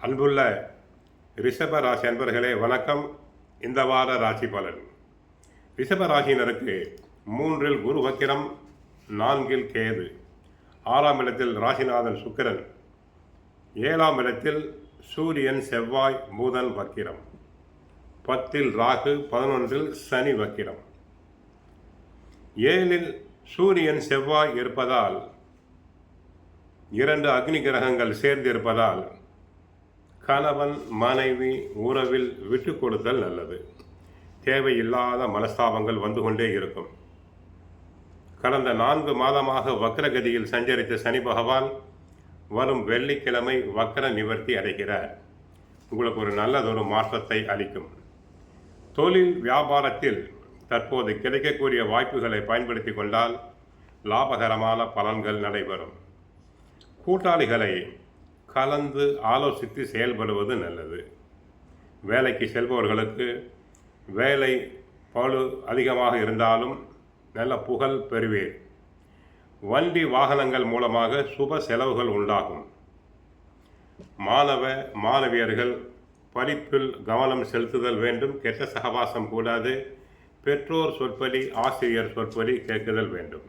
அன்புள்ள ரிஷப ராசி அன்பர்களே வணக்கம். இந்த வார ராசி பலன். ரிஷப ராசியினருக்கு 3இல் குரு வக்கிரம், 4இல் கேது, 6ஆம் இடத்தில் ராசிநாதன் சுக்கிரன், 7ஆம் இடத்தில் சூரியன் செவ்வாய் புதன் வக்கிரம், 10இல் ராகு, 11இல் சனி வக்கிரம். 7இல் சூரியன் செவ்வாய் இருப்பதால் 2 அக்னி கிரகங்கள் சேர்ந்து இருப்பதால் கணவன் மனைவி உறவில் விட்டு கொடுத்தல் நல்லது. தேவையில்லாத மனஸ்தாபங்கள் வந்து கொண்டே இருக்கும். கடந்த 4 மாதமாக வக்ரகதியில் சஞ்சரித்த சனி பகவான் வரும் வெள்ளிக்கிழமை வக்ர நிவர்த்தி அடைகிறார். உங்களுக்கு ஒரு நல்லதொரு மாற்றத்தை அளிக்கும். தொழில் வியாபாரத்தில் தற்போது கிடைக்கக்கூடிய வாய்ப்புகளை பயன்படுத்தி கொண்டால் லாபகரமான பலன்கள் நடைபெறும். கூட்டாளிகளை கலந்து ஆலோசித்து செயல்படுவது நல்லது. வேலைக்கு செல்பவர்களுக்கு வேலை பளு அதிகமாக இருந்தாலும் நல்ல புகழ் பெறுவீர். வண்டி வாகனங்கள் மூலமாக சுப செலவுகள் உண்டாகும். மாணவியர்கள் படிப்பில் கவனம் செலுத்துதல் வேண்டும். கெட்ட சகவாசம் கூடாது. பெற்றோர் சொற்படி, ஆசிரியர் சொற்படி கேட்குதல் வேண்டும்.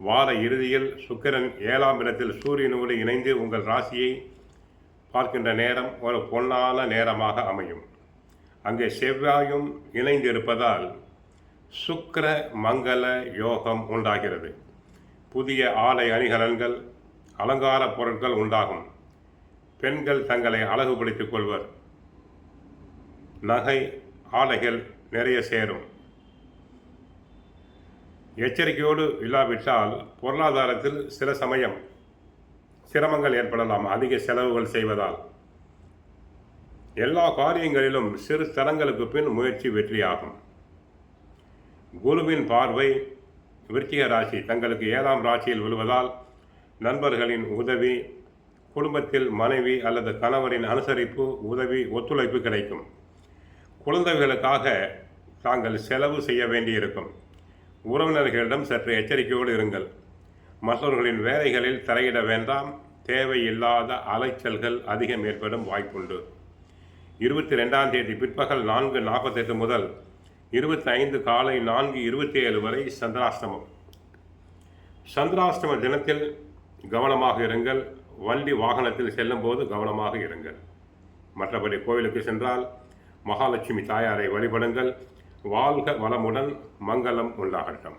வார இறுதியில் சுக்கிரன் 7ஆம் இடத்தில் சூரியனோடு இணைந்து உங்கள் ராசியை பார்க்கின்ற நேரம் ஒரு பொன்னான நேரமாக அமையும். அங்கே செவ்வாயும் இணைந்து இருப்பதால் சுக்கிர மங்கள யோகம் உண்டாகிறது. புதிய ஆடை அணிகலன்கள், அலங்கார பொருட்கள் உண்டாகும். பெண்கள் தங்களை அழகுபடுத்திக் கொள்வர். நகை ஆடைகள் நிறைய சேரும். எச்சரிக்கையோடு இல்லாவிட்டால் பொருளாதாரத்தில் சில சமயம் சிரமங்கள் ஏற்படலாம். அதிக செலவுகள் செய்வதால் எல்லா காரியங்களிலும் சிறு தரங்களுக்கு பின் முயற்சி வெற்றியாகும். குருவின் பார்வை விருச்சிக ராசி தங்களுக்கு 7ஆம் ராசியில் விழுவதால் நண்பர்களின் உதவி, குடும்பத்தில் மனைவி அல்லது கணவரின் அனுசரிப்பு, உதவி, ஒத்துழைப்பு கிடைக்கும். குழந்தைகளுக்காக தாங்கள் செலவு செய்ய வேண்டியிருக்கும். உறவினர்களிடம் சற்று எச்சரிக்கையோடு இருங்கள். மற்றவர்களின் வேலைகளில் தலையிட வேண்டாம். தேவையில்லாத அலைச்சல்கள் அதிகம் ஏற்படும் வாய்ப்புண்டு. 22ஆம் தேதி பிற்பகல் 4:48 முதல் 25 காலை 4:27 வரை சந்திராஷ்டமம். சந்திராஷ்டம தினத்தில் கவனமாக இருங்கள். வண்டி வாகனத்தில் செல்லும் போது கவனமாக இருங்கள். மற்றபடி கோவிலுக்கு சென்றால் மகாலட்சுமி தாயாரை வழிபடுங்கள். வாழ்க வளமுடன், மங்களம் உண்டாகட்டும்.